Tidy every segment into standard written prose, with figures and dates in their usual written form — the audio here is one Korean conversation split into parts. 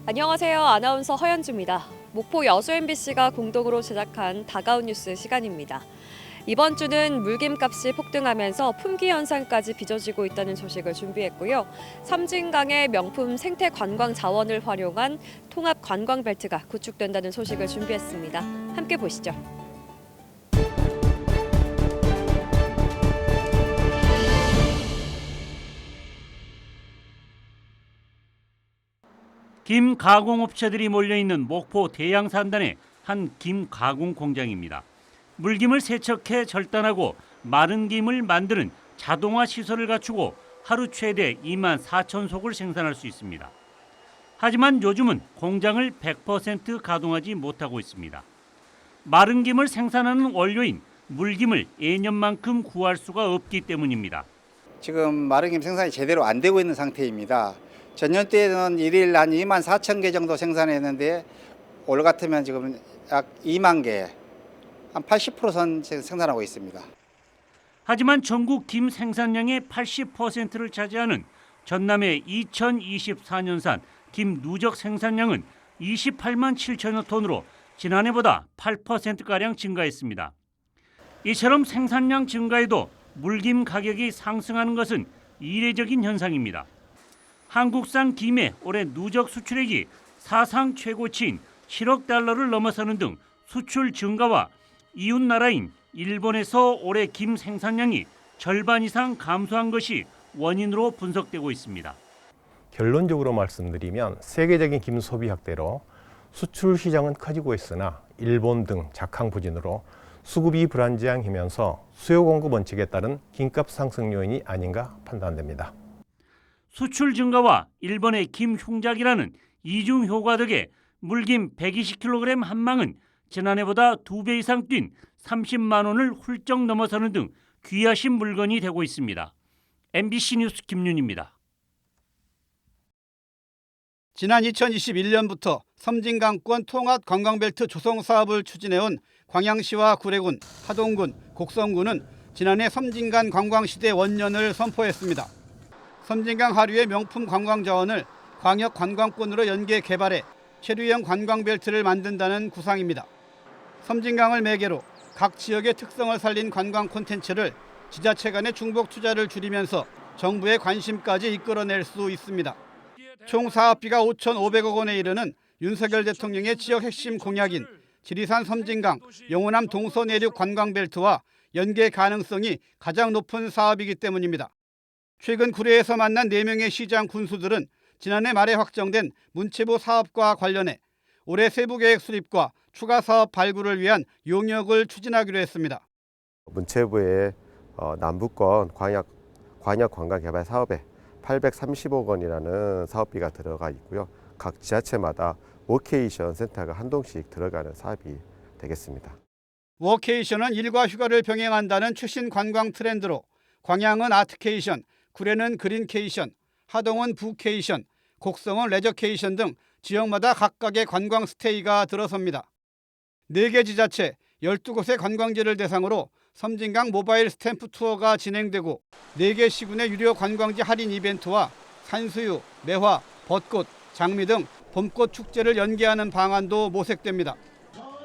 안녕하세요. 아나운서 허연주입니다. 목포 여수 MBC가 공동으로 제작한 다가온 뉴스 시간입니다. 이번 주는 물김값이 폭등하면서 품귀 현상까지 빚어지고 있다는 소식을 준비했고요. 섬진강의 명품 생태 관광 자원을 활용한 통합 관광 벨트가 구축된다는 소식을 준비했습니다. 함께 보시죠. 김 가공업체들이 몰려있는 목포 대양산단의 한 김 가공 공장입니다. 물김을 세척해 절단하고 마른 김을 만드는 자동화 시설을 갖추고 하루 최대 2만 4천 속을 생산할 수 있습니다. 하지만 요즘은 공장을 100% 가동하지 못하고 있습니다. 마른 김을 생산하는 원료인 물김을 예년만큼 구할 수가 없기 때문입니다. 지금 마른김 생산이 제대로 안 되고 있는 상태입니다. 전년 때에는 일일 한 2만 4천 개 정도 생산했는데 올 같으면 지금 약 2만 개, 한 80% 생산하고 있습니다. 하지만 전국 김 생산량의 80%를 차지하는 전남의 2024년산 김 누적 생산량은 28만 7천여 톤으로 지난해보다 8%가량 증가했습니다. 이처럼 생산량 증가에도 물김 가격이 상승하는 것은 이례적인 현상입니다. 한국산 김의 올해 누적 수출액이 사상 최고치인 7억 달러를 넘어서는 등 수출 증가와 이웃 나라인 일본에서 올해 김 생산량이 절반 이상 감소한 것이 원인으로 분석되고 있습니다. 결론적으로 말씀드리면 세계적인 김 소비 확대로 수출 시장은 커지고 있으나 일본 등 작황 부진으로 수급이 불안정하면서 수요 공급 원칙에 따른 김값 상승 요인이 아닌가 판단됩니다. 수출 증가와 일본의 김 흉작이라는 이중 효과 덕에 물김 120kg 한 망은 지난해보다 2배 이상 뛴 30만 원을 훌쩍 넘어서는 등 귀하신 물건이 되고 있습니다. MBC 뉴스 김윤입니다. 지난 2021년부터 섬진강권 통합 관광벨트 조성 사업을 추진해온 광양시와 구례군, 하동군, 곡성군은 지난해 섬진강 관광시대 원년을 선포했습니다. 섬진강 하류의 명품 관광 자원을 광역 관광권으로 연계 개발해 체류형 관광벨트를 만든다는 구상입니다. 섬진강을 매개로 각 지역의 특성을 살린 관광 콘텐츠를 지자체 간의 중복 투자를 줄이면서 정부의 관심까지 이끌어낼 수 있습니다. 총 사업비가 5,500억 원에 이르는 윤석열 대통령의 지역 핵심 공약인 지리산 섬진강 영호남 동서내륙 관광벨트와 연계 가능성이 가장 높은 사업이기 때문입니다. 최근 구례에서 만난 4명의 시장 군수들은 지난해 말에 확정된 문체부 사업과 관련해 올해 세부계획 수립과 추가 사업 발굴을 위한 용역을 추진하기로 했습니다. 문체부의 남부권 광역 관광개발 사업에 830억 원이라는 사업비가 들어가 있고요. 각 지자체마다 워케이션 센터가 한 동씩 들어가는 사업이 되겠습니다. 워케이션은 일과 휴가를 병행한다는 최신 관광 트렌드로 광양은 아트케이션, 구례는 그린케이션, 하동은 부케이션, 곡성은 레저케이션 등 지역마다 각각의 관광 스테이가 들어섭니다. 4개 지자체 12곳의 관광지를 대상으로 섬진강 모바일 스탬프 투어가 진행되고 4개 시군의 유료 관광지 할인 이벤트와 산수유, 매화, 벚꽃, 장미 등 봄꽃 축제를 연계하는 방안도 모색됩니다.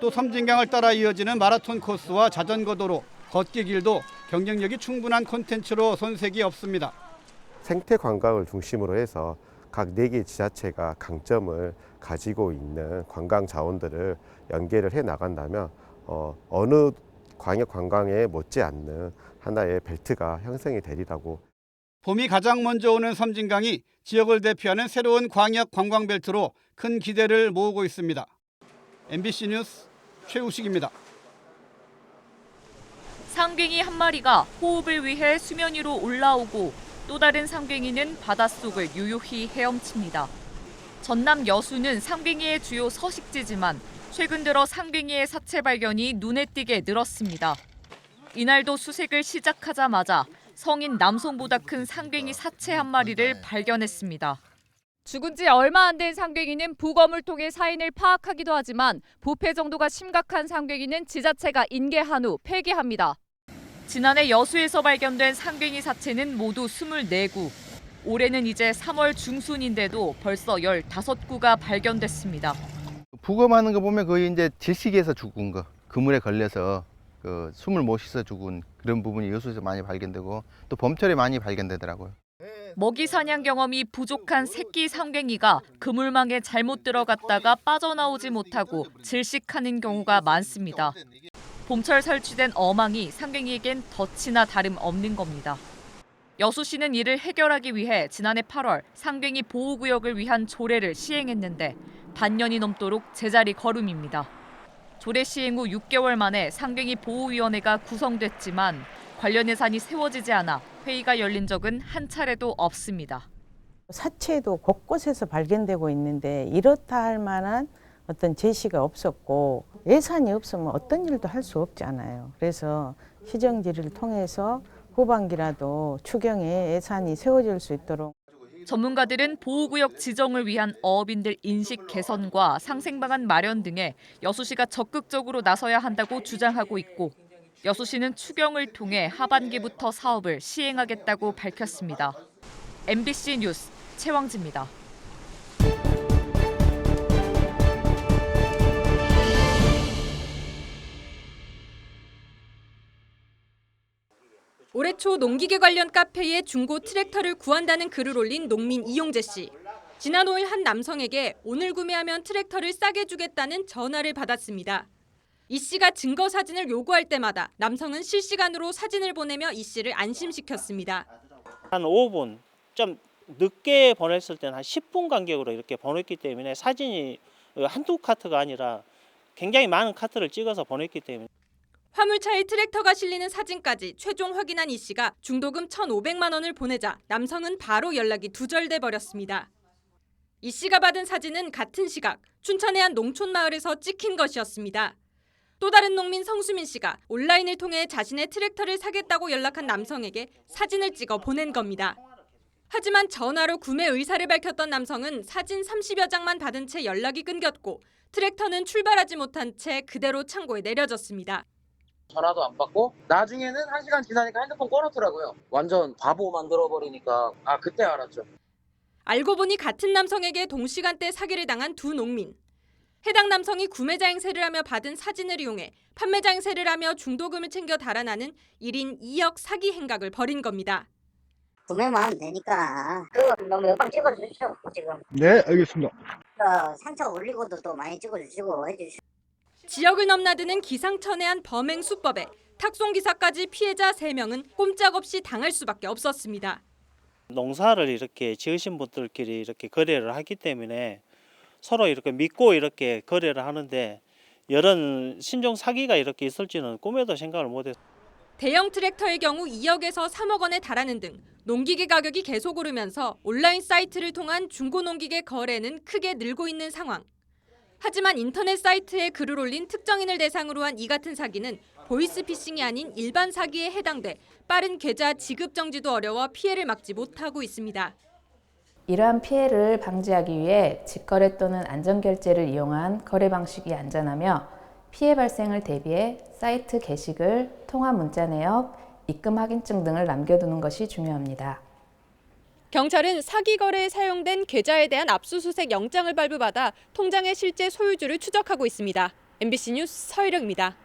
또 섬진강을 따라 이어지는 마라톤 코스와 자전거 도로, 걷기 길도 경쟁력이 충분한 콘텐츠로 손색이 없습니다. 생태 관광을 중심으로 해서 각 4개 지자체가 강점을 가지고 있는 관광 자원들을 연계를 해 나간다면 어느 광역 관광에 못지않는 하나의 벨트가 형성이 되리라고. 봄이 가장 먼저 오는 섬진강이 지역을 대표하는 새로운 광역 관광 벨트로 큰 기대를 모으고 있습니다. MBC 뉴스 최우식입니다. 상갱이 한 마리가 호흡을 위해 수면 위로 올라오고 또 다른 상갱이는 바닷속을 유유히 헤엄칩니다. 전남 여수는 상갱이의 주요 서식지지만 최근 들어 상갱이의 사체 발견이 눈에 띄게 늘었습니다. 이날도 수색을 시작하자마자 성인 남성보다 큰 상갱이 사체 한 마리를 발견했습니다. 죽은 지 얼마 안 된 상갱이는 부검을 통해 사인을 파악하기도 하지만 부패 정도가 심각한 상갱이는 지자체가 인계한 후 폐기합니다. 지난해 여수에서 발견된 상갱이 사체는 모두 24구. 올해는 이제 3월 중순인데도 벌써 15구가 발견됐습니다. 부검하는 거 보면 거의 이제 질식에서 죽은 거, 그물에 걸려서 숨을 못 쉬서 죽은 그런 부분이 여수에서 많이 발견되고 또 봄철에 많이 발견되더라고요. 먹이 사냥 경험이 부족한 새끼 상갱이가 그물망에 잘못 들어갔다가 빠져나오지 못하고 질식하는 경우가 많습니다. 봄철 설치된 어망이 상갱이에겐 덫이나 다름없는 겁니다. 여수시는 이를 해결하기 위해 지난해 8월 상갱이 보호구역을 위한 조례를 시행했는데 반년이 넘도록 제자리 걸음입니다. 조례 시행 후 6개월 만에 상갱이 보호위원회가 구성됐지만 관련 예산이 세워지지 않아 회의가 열린 적은 한 차례도 없습니다. 사체도 곳곳에서 발견되고 있는데 이렇다 할 만한 어떤 제시가 없었고 예산이 없으면 어떤 일도 할 수 없잖아요. 그래서 시정질을 통해서 후반기라도 추경에 예산이 세워질 수 있도록. 전문가들은 보호구역 지정을 위한 어업인들 인식 개선과 상생방안 마련 등에 여수시가 적극적으로 나서야 한다고 주장하고 있고 여수시는 추경을 통해 하반기부터 사업을 시행하겠다고 밝혔습니다. MBC 뉴스 최왕지입니다. 올해 초 농기계 관련 카페에 중고 트랙터를 구한다는 글을 올린 농민 이용재 씨. 지난 5일 한 남성에게 오늘 구매하면 트랙터를 싸게 주겠다는 전화를 받았습니다. 이 씨가 증거 사진을 요구할 때마다 남성은 실시간으로 사진을 보내며 이 씨를 안심시켰습니다. 한 5분, 좀 늦게 보냈을 때는 한 10분 간격으로 이렇게 보냈기 때문에 사진이 한두 카트가 아니라 굉장히 많은 카트를 찍어서 보냈기 때문에. 화물차에 트랙터가 실리는 사진까지 최종 확인한 이 씨가 중도금 1,500만 원을 보내자 남성은 바로 연락이 두절돼 버렸습니다. 이 씨가 받은 사진은 같은 시각 춘천의 한 농촌 마을에서 찍힌 것이었습니다. 또 다른 농민 성수민 씨가 온라인을 통해 자신의 트랙터를 사겠다고 연락한 남성에게 사진을 찍어 보낸 겁니다. 하지만 전화로 구매 의사를 밝혔던 남성은 사진 30여 장만 받은 채 연락이 끊겼고 트랙터는 출발하지 못한 채 그대로 창고에 내려졌습니다. 전화도 안 받고 나중에는 1시간 지나니까 핸드폰 꺼놓더라고요. 완전 바보 만들어버리니까 그때 알았죠. 알고 보니 같은 남성에게 동시간대 사기를 당한 두 농민. 해당 남성이 구매자 행세를 하며 받은 사진을 이용해 판매자 행세를 하며 중도금을 챙겨 달아나는 1인 2역 사기 행각을 벌인 겁니다. 구매만 하면 되니까 그거 너무 몇방 찍어주시죠 지금. 네, 알겠습니다. 상처 올리고도 또 많이 찍어주시고 해주시죠. 지역을 넘나드는 기상천외한 범행 수법에 탁송기사까지 피해자 3명은 꼼짝없이 당할 수밖에 없었습니다. 농사를 이렇게 지으신 분들끼리 이렇게 거래를 하기 때문에 서로 이렇게 믿고 이렇게 거래를 하는데 이런 신종 사기가 이렇게 있을지는 꿈에도 생각을 못했어요. 대형 트랙터의 경우 2억에서 3억 원에 달하는 등 농기계 가격이 계속 오르면서 온라인 사이트를 통한 중고 농기계 거래는 크게 늘고 있는 상황. 하지만 인터넷 사이트에 글을 올린 특정인을 대상으로 한 이 같은 사기는 보이스피싱이 아닌 일반 사기에 해당돼 빠른 계좌 지급 정지도 어려워 피해를 막지 못하고 있습니다. 이러한 피해를 방지하기 위해 직거래 또는 안전결제를 이용한 거래 방식이 안전하며 피해 발생을 대비해 사이트 게시글, 통화 문자 내역, 입금 확인증 등을 남겨두는 것이 중요합니다. 경찰은 사기 거래에 사용된 계좌에 대한 압수수색 영장을 발부받아 통장의 실제 소유주를 추적하고 있습니다. MBC 뉴스 서희령입니다.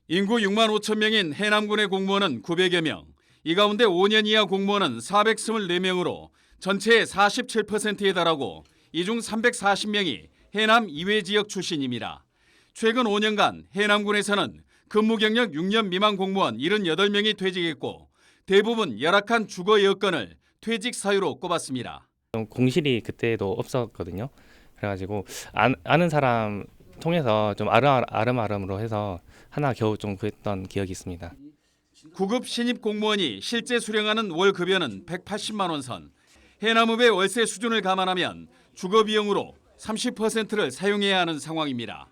인구 6만 5천 명인 해남군의 공무원은 900여 명, 이 가운데 5년 이하 공무원은 424명으로 전체의 47%에 달하고 이 중 340명이 해남 이외 지역 출신입니다. 최근 5년간 해남군에서는 근무 경력 6년 미만 공무원 78명이 퇴직했고 대부분 열악한 주거 여건을 퇴직 사유로 꼽았습니다. 공실이 그때도 없었거든요. 그래가지고 아는 사람 통해서 좀 아름아름으로 해서 하나 겨우 좀 구했던 기억이 있습니다. 9급 신입 공무원이 실제 수령하는 월 급여는 180만 원 선. 해남읍의 월세 수준을 감안하면 주거 비용으로 30%를 사용해야 하는 상황입니다.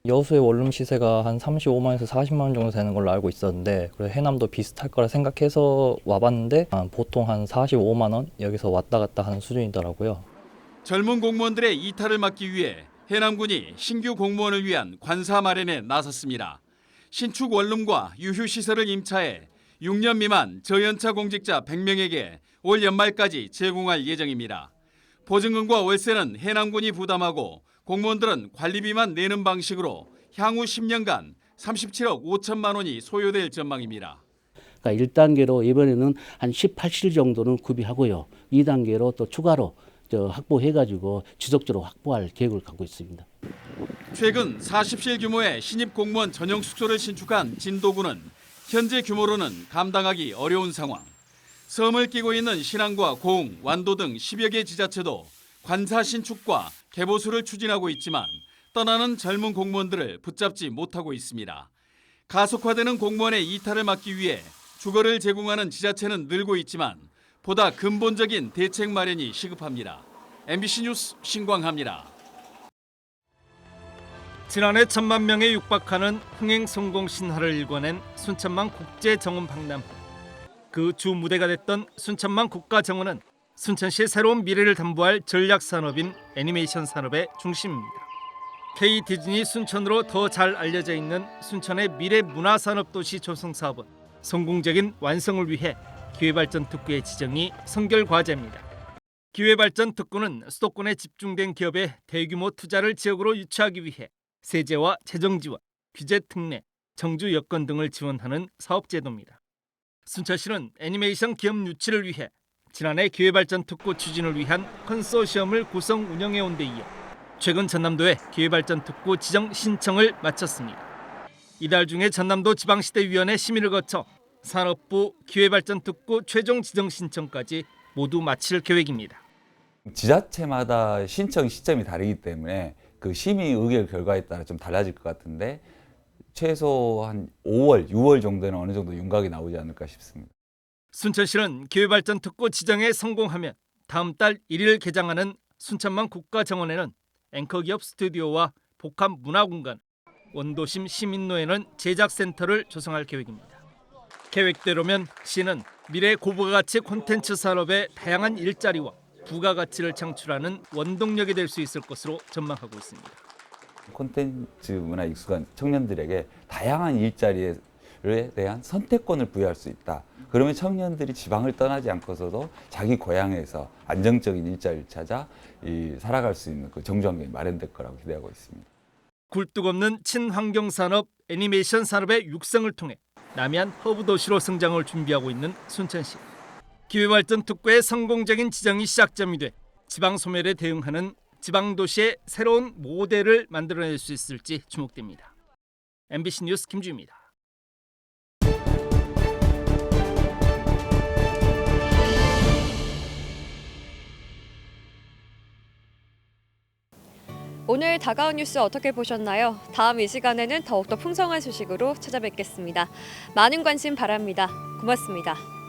여수의 원룸 시세가 한 35만에서 40만 원 정도 되는 걸로 알고 있었는데 그래서 해남도 비슷할 거라 생각해서 와봤는데 보통 한 45만 원 여기서 왔다 갔다 하는 수준이더라고요. 젊은 공무원들의 이탈을 막기 위해 해남군이 신규 공무원을 위한 관사 마련에 나섰습니다. 신축 원룸과 유휴시설을 임차해 6년 미만 저연차 공직자 100명에게 올 연말까지 제공할 예정입니다. 보증금과 월세는 해남군이 부담하고 공무원들은 관리비만 내는 방식으로 향후 10년간 37억 5천만 원이 소요될 전망입니다. 그러니까 1단계로 이번에는 한 18실 정도는 구비하고요. 2단계로 또 추가로 확보해가지고 지속적으로 확보할 계획을 갖고 있습니다. 최근 40실 규모의 신입 공무원 전용 숙소를 신축한 진도구는 현재 규모로는 감당하기 어려운 상황. 섬을 끼고 있는 신안과 고흥, 완도 등 10여 개 지자체도 관사 신축과 개보수를 추진하고 있지만 떠나는 젊은 공무원들을 붙잡지 못하고 있습니다. 가속화되는 공무원의 이탈을 막기 위해 주거를 제공하는 지자체는 늘고 있지만 보다 근본적인 대책 마련이 시급합니다. MBC 뉴스 신광하입니다. 지난해 1,000만 명에 육박하는 흥행 성공 신화를 일궈낸 순천만 국제정원 박람회. 그 주 무대가 됐던 순천만 국가정원은 순천시의 새로운 미래를 담보할 전략 산업인 애니메이션 산업의 중심입니다. K 디즈니 순천으로 더 잘 알려져 있는 순천의 미래 문화산업도시 조성 사업은 성공적인 완성을 위해 기회발전특구의 지정이 선결 과제입니다. 기회발전특구는 수도권에 집중된 기업의 대규모 투자를 지역으로 유치하기 위해 세제와 재정 지원, 규제 특례, 정주 여건 등을 지원하는 사업제도입니다. 순천시는 애니메이션 기업 유치를 위해 지난해 기회발전특구 추진을 위한 컨소시엄을 구성 운영해온 데 이어 최근 전남도에 기회발전특구 지정 신청을 마쳤습니다. 이달 중에 전남도 지방시대위원회 심의를 거쳐 산업부 기회발전특구 최종 지정 신청까지 모두 마칠 계획입니다. 지자체마다 신청 시점이 다르기 때문에 그 심의 의결 결과에 따라 좀 달라질 것 같은데 최소 한 5월, 6월 정도는 어느 정도 윤곽이 나오지 않을까 싶습니다. 순천시는 기회발전특구 지정에 성공하면 다음 달 1일 개장하는 순천만 국가정원에는 앵커기업 스튜디오와 복합 문화공간, 원도심 시민노회는 제작센터를 조성할 계획입니다. 계획대로면 시는 미래 고부가가치 콘텐츠 산업의 다양한 일자리와 부가가치를 창출하는 원동력이 될 수 있을 것으로 전망하고 있습니다. 콘텐츠 문화에 익숙한 청년들에게 다양한 일자리에 대한 선택권을 부여할 수 있다. 그러면 청년들이 지방을 떠나지 않고서도 자기 고향에서 안정적인 일자리를 찾아 살아갈 수 있는 그 정주 환경이 마련될 거라고 기대하고 있습니다. 굴뚝 없는 친환경 산업, 애니메이션 산업의 육성을 통해 남해안 허브 도시로 성장을 준비하고 있는 순천시. 기회발전특구의 성공적인 지정이 시작점이 돼 지방 소멸에 대응하는 지방도시의 새로운 모델을 만들어낼 수 있을지 주목됩니다. MBC 뉴스 김주입니다. 오늘 다가온 뉴스 어떻게 보셨나요? 다음 이 시간에는 더욱더 풍성한 소식으로 찾아뵙겠습니다. 많은 관심 바랍니다. 고맙습니다.